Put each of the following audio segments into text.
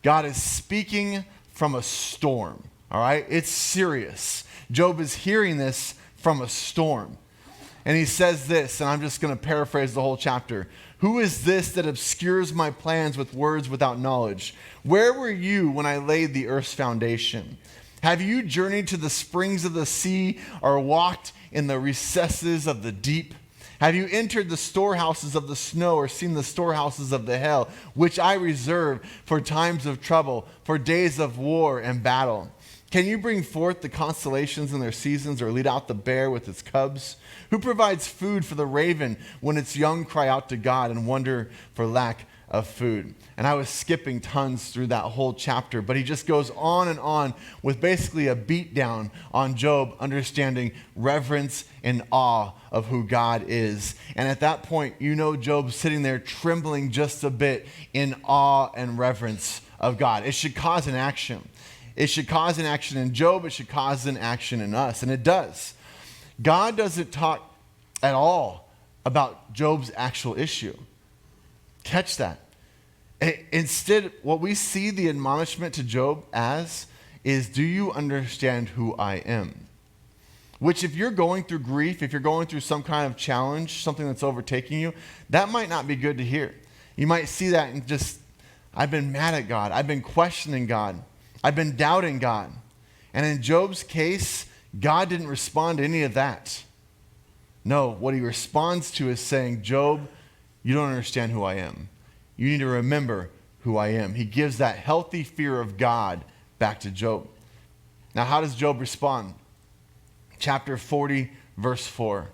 God is speaking from a storm, all right? It's serious. Job is hearing this from a storm. And he says this, and I'm just going to paraphrase the whole chapter. Who is this that obscures my plans with words without knowledge? Where were you when I laid the earth's foundation? Have you journeyed to the springs of the sea or walked in the recesses of the deep? Have you entered the storehouses of the snow or seen the storehouses of the hell, which I reserve for times of trouble, for days of war and battle? Can you bring forth the constellations in their seasons or lead out the bear with its cubs? Who provides food for the raven when its young cry out to God and wonder for lack of food? And I was skipping tons through that whole chapter, but he just goes on and on with basically a beatdown on Job understanding reverence and awe of who God is. And at that point, you know Job's sitting there trembling just a bit in awe and reverence of God. It should cause an action. It should cause an action in Job. It should cause an action in us. And it does. God doesn't talk at all about Job's actual issue. Catch that. Instead, what we see the admonishment to Job as is, do you understand who I am? Which, if you're going through grief, if you're going through some kind of challenge, something that's overtaking you, that might not be good to hear. You might see that and just, I've been mad at God. I've been questioning God. I've been doubting God. And in Job's case, God didn't respond to any of that. No, what he responds to is saying, Job, you don't understand who I am. You need to remember who I am. He gives that healthy fear of God back to Job. Now, how does Job respond? Chapter 40, verse 4.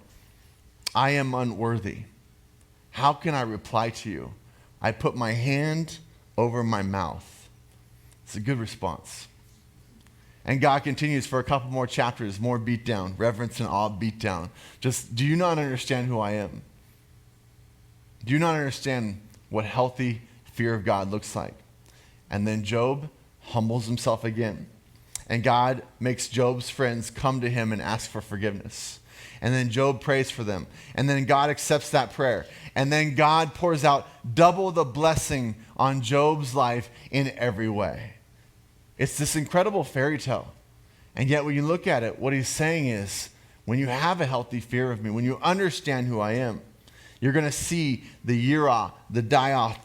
I am unworthy. How can I reply to you? I put my hand over my mouth. It's a good response. And God continues for a couple more chapters, more beatdown, reverence and awe beatdown. Just, do you not understand who I am? Do you not understand what healthy fear of God looks like? And then Job humbles himself again. And God makes Job's friends come to him and ask for forgiveness. And then Job prays for them. And then God accepts that prayer. And then God pours out double the blessing on Job's life in every way. It's this incredible fairy tale. And yet when you look at it, what he's saying is, when you have a healthy fear of me, when you understand who I am, you're going to see the yirah, the dioth.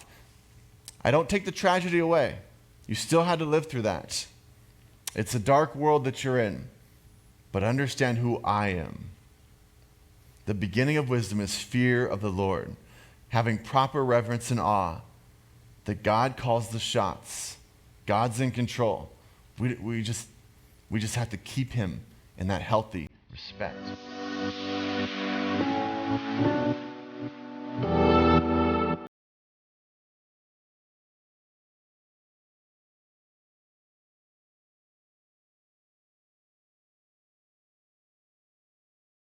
I don't take the tragedy away. You still had to live through that. It's a dark world that you're in. But understand who I am. The beginning of wisdom is fear of the Lord, having proper reverence and awe, that God calls the shots. God's in control. We just have to keep him in that healthy respect.